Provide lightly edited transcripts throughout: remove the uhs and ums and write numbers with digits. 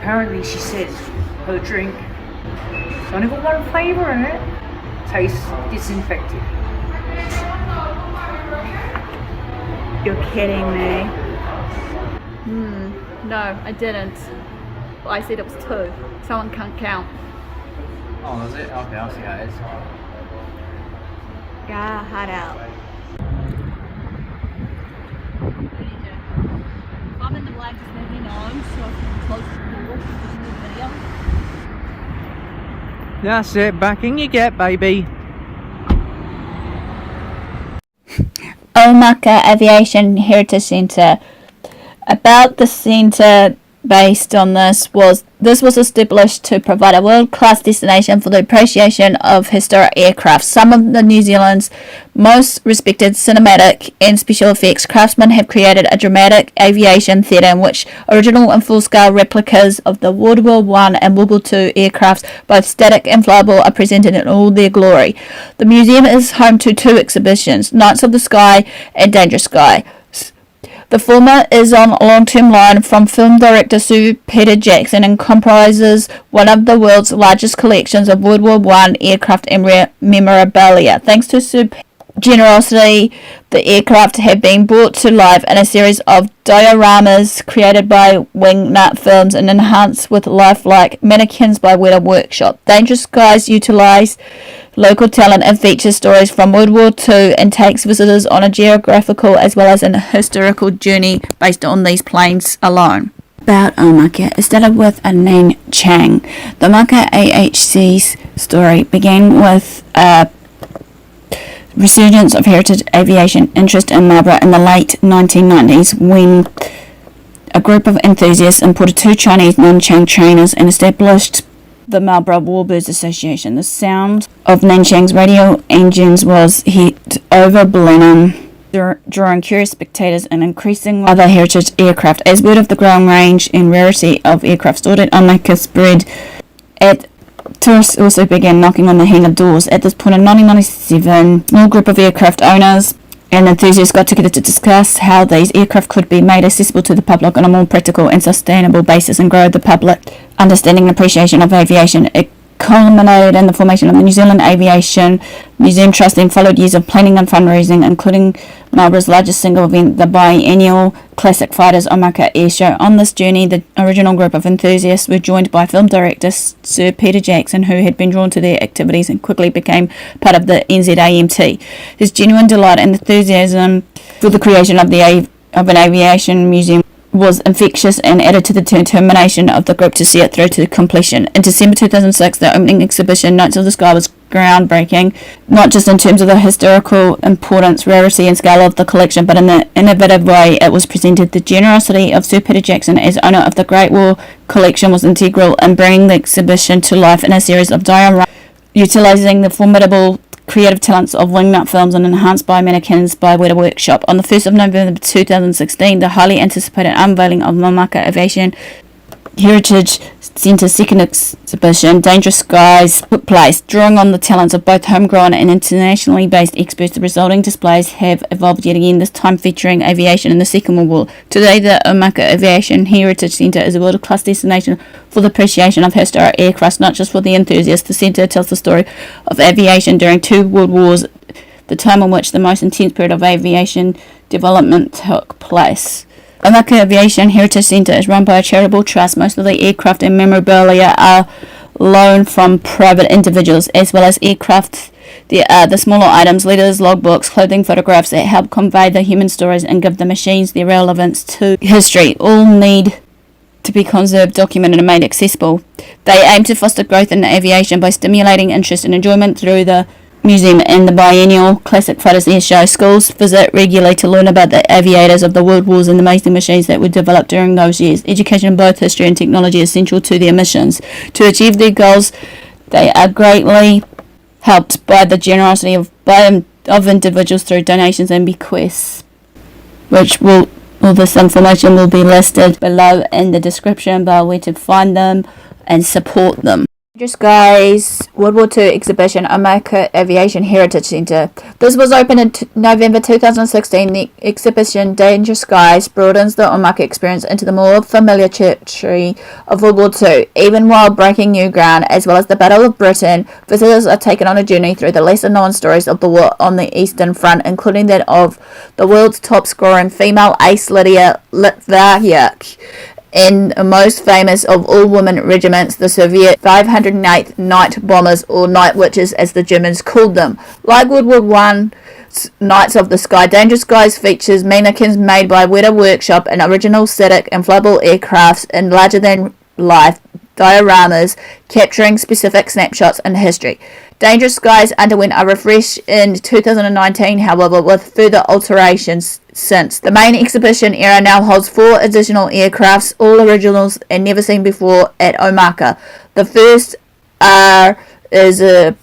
apparently she said her drink, it's only got one flavour in it, tastes disinfected. You're kidding me. No, I didn't. Well, I said it was 2. Someone can't count. Oh, is it? Okay, I'll see how it is. Yeah, hard out. If I'm in the black, just let me know so I can close the door for the video. That's it, back in you get, baby. Omaka Aviation Heritage Centre. About the centre based on this was established to provide a world-class destination for the appreciation of historic aircraft. Some of the New Zealand's most respected cinematic and special effects craftsmen have created a dramatic aviation theatre in which original and full-scale replicas of the World War I and World War II aircrafts, both static and flyable, are presented in all their glory. The museum is home to 2 exhibitions, Knights of the Sky and Dangerous Sky. The former is on a long-term loan from film director Sir Peter Jackson and comprises one of the world's largest collections of World War I aircraft and memorabilia. Thanks to Sir Peter's generosity, the aircraft have been brought to life in a series of dioramas created by Wingnut Films and enhanced with lifelike mannequins by Weta Workshop. Dangerous Skies utilise local talent and features stories from World War II and takes visitors on a geographical as well as an historical journey based on these planes alone. About Omaka, it started with a Nan Chang. The Omaka AHC's story began with a resurgence of heritage aviation interest in Marlborough in the late 1990s when a group of enthusiasts imported 2 Chinese Nanchang trainers and established the Marlborough Warbirds Association. The sound of Nanchang's radio engines was hit over Blenheim, drawing curious spectators and increasing other heritage aircraft. As word of the growing range and rarity of aircraft stored at Omaka spread, tourists also began knocking on the hangar doors. At this point in 1997, a small group of aircraft owners and enthusiasts got together to discuss how these aircraft could be made accessible to the public on a more practical and sustainable basis and grow the public understanding and appreciation of aviation. It culminated in the formation of the New Zealand Aviation Museum Trust and followed years of planning and fundraising, including Marlborough's largest single event, the biennial Classic Fighters Omaka Air Show. On this journey, the original group of enthusiasts were joined by film director Sir Peter Jackson, who had been drawn to their activities and quickly became part of the NZ.I. His genuine delight and enthusiasm for the creation of an aviation museum was infectious and added to the determination of the group to see it through to completion. In December 2006, the opening exhibition, Knights of the Sky, was groundbreaking, not just in terms of the historical importance, rarity and scale of the collection, but in the innovative way it was presented. The generosity of Sir Peter Jackson as owner of the Great War collection was integral in bringing the exhibition to life in a series of dioramas, utilising the formidable creative talents of Wingnut Films and enhanced by mannequins by Weta Workshop. On the 1st of November 2016, the highly anticipated unveiling of Omaka Aviation Heritage Centre's second exhibition, Dangerous Skies, took place, drawing on the talents of both homegrown and internationally based experts. The resulting displays have evolved yet again, this time featuring aviation in the Second World War. Today, the Omaka Aviation Heritage Centre is a world-class destination for the appreciation of historic aircraft, not just for the enthusiasts. The centre tells the story of aviation during 2 world wars, the time in which the most intense period of aviation development took place. Omaka Aviation Heritage Centre is run by a charitable trust. Most of the aircraft and memorabilia are loaned from private individuals, as well as aircraft. There are the smaller items, letters, logbooks, clothing, photographs that help convey the human stories and give the machines their relevance to history. All need to be conserved, documented and made accessible. They aim to foster growth in aviation by stimulating interest and enjoyment through the museum and the biennial Classic Fighters Air Show. Schools visit regularly to learn about the aviators of the world wars and the amazing machines that were developed during those years. Education in both history and technology is essential to their missions. To achieve their goals, they are greatly helped by the generosity of individuals through donations and bequests, which all this information will be listed below in the description bar where to find them and support them. Just guys, World War II exhibition, Omaka Aviation Heritage Centre. This was opened in November 2016. The exhibition, Dangerous Skies, broadens the Omaka experience into the more familiar territory of World War II. Even while breaking new ground, as well as the Battle of Britain, visitors are taken on a journey through the lesser-known stories of the war on the Eastern Front, including that of the world's top-scoring female ace, Lydia Litvayak, and the most famous of all women regiments, the Soviet 508th Night Bombers, or Night Witches as the Germans called them. Like World War I's Knights of the Sky, Dangerous Skies features mannequins made by Weta Workshop and original static inflatable aircrafts and larger-than-life dioramas capturing specific snapshots in history. Dangerous Skies underwent a refresh in 2019, however, with further alterations since. The main exhibition area now holds 4 additional aircrafts, all originals and never seen before at Omaka. The first is a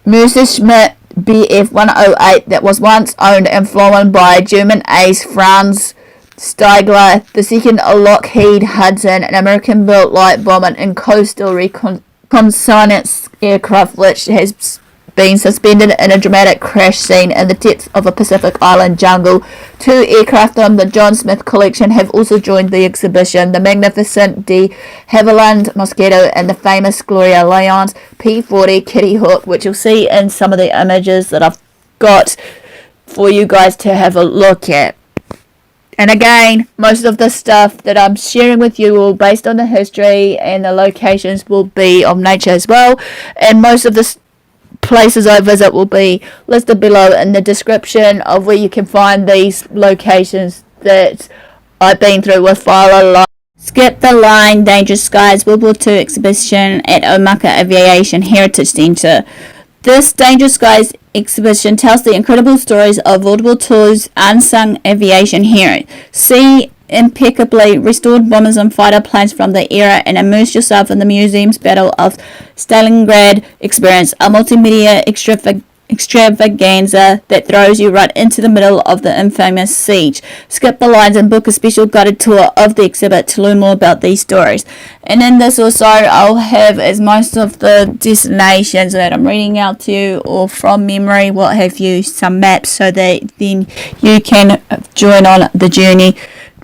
Musuem Bf-108 that was once owned and flown by German ace Franz Stiegler. The second, a Lockheed Hudson, an American-built light bomber and coastal reconnaissance aircraft, which has been suspended in a dramatic crash scene in the depths of a Pacific Island jungle. 2 aircraft from the John Smith collection have also joined the exhibition, the magnificent de Havilland Mosquito and the famous Gloria Lyons P-40 Kitty Hawk, which you'll see in some of the images that I've got for you guys to have a look at. And again, most of the stuff that I'm sharing with you all based on the history and the locations will be of nature as well. And most of the places I visit will be listed below in the description of where you can find these locations that I've been through with FireTheLier. Skip the Line, Dangerous Skies World War II exhibition at Omaka Aviation Heritage Centre. This Dangerous Skies exhibition tells the incredible stories of World War II's unsung aviation heroes. See impeccably restored bombers and fighter planes from the era and immerse yourself in the museum's Battle of Stalingrad experience, a multimedia extravaganza that throws you right into the middle of the infamous siege. Skip the lines and book a special guided tour of the exhibit to learn more about these stories. And in this also I'll have, as most of the destinations that I'm reading out to you or from memory, what have you, some maps so that then you can join on the journey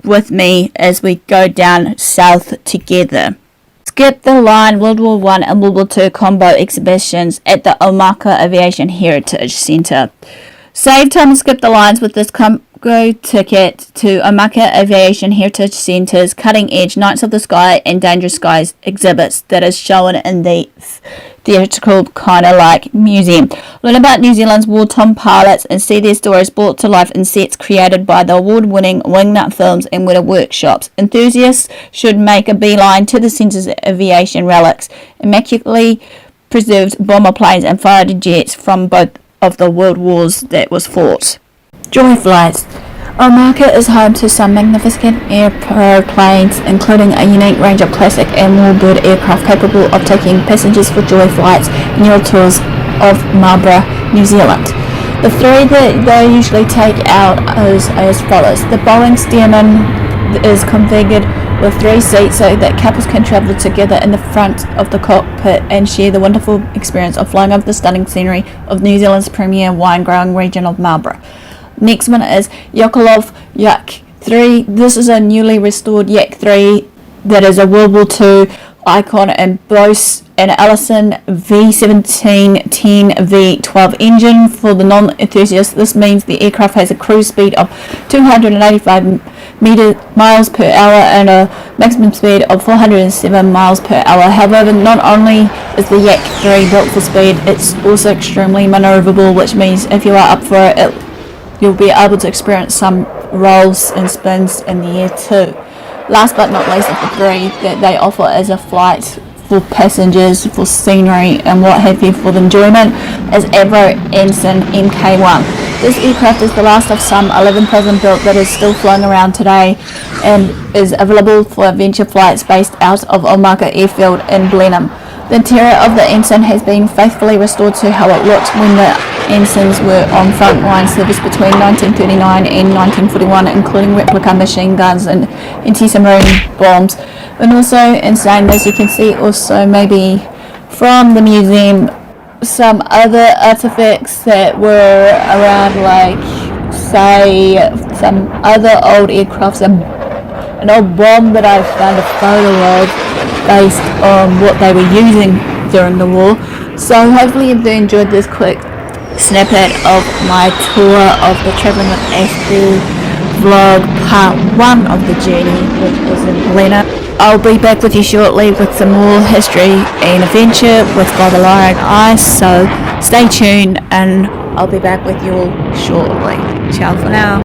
with me as we go down south together. Skip the Line World War I and World War II combo exhibitions at the Omaka Aviation Heritage Centre. Save time and skip the lines with this combo ticket to Omaka Aviation Heritage Centre's cutting-edge Knights of the Sky and Dangerous Skies exhibits that is shown in the theatrical kind of like museum. Learn about New Zealand's wartime pilots and see their stories brought to life in sets created by the award-winning Wingnut Films and Weta Workshops. Enthusiasts should make a beeline to the centre's aviation relics, immaculately preserved bomber planes and fighter jets from both of the world wars that was fought. Joy flights. Omaka is home to some magnificent airplanes, including a unique range of classic and warbird aircraft capable of taking passengers for joy flights and your tours of Marlborough, New Zealand. The 3 that they usually take out is as follows. The Boeing Stearman is configured with 3 seats so that couples can travel together in the front of the cockpit and share the wonderful experience of flying over the stunning scenery of New Zealand's premier wine-growing region of Marlborough. Next one is Yakolov Yak 3. This is a newly restored Yak 3 that is a World War II icon and boasts an Allison V1710 V12 engine. For the non-enthusiast, this means the aircraft has a cruise speed of 285 miles per hour and a maximum speed of 407 miles per hour. However, not only is the Yak 3 built for speed, it's also extremely maneuverable, which means if you are up for it, you'll be able to experience some rolls and spins in the air too. Last but not least of the 3 that they offer as a flight for passengers, for scenery and what have you for the enjoyment is Avro Ensign Mk1. This aircraft is the last of some 11,000 built that is still flying around today and is available for adventure flights based out of Omaka Airfield in Blenheim. The interior of the Ensign has been faithfully restored to how it looked when the Ensigns were on frontline service between 1939 and 1941, including replica machine guns and anti-submarine bombs. And also in saying this, you can see also maybe from the museum some other artifacts that were around, like say some other old aircrafts, an old bomb that I found a photo of based on what they were using during the war. So hopefully you enjoyed this quick snippet of my tour of the Travelling with Aspie vlog part 1 of the journey, which was in Blenheim. I'll be back with you shortly with some more history and adventure with FireTheLier and I, so stay tuned and I'll be back with you all shortly. Ciao for now.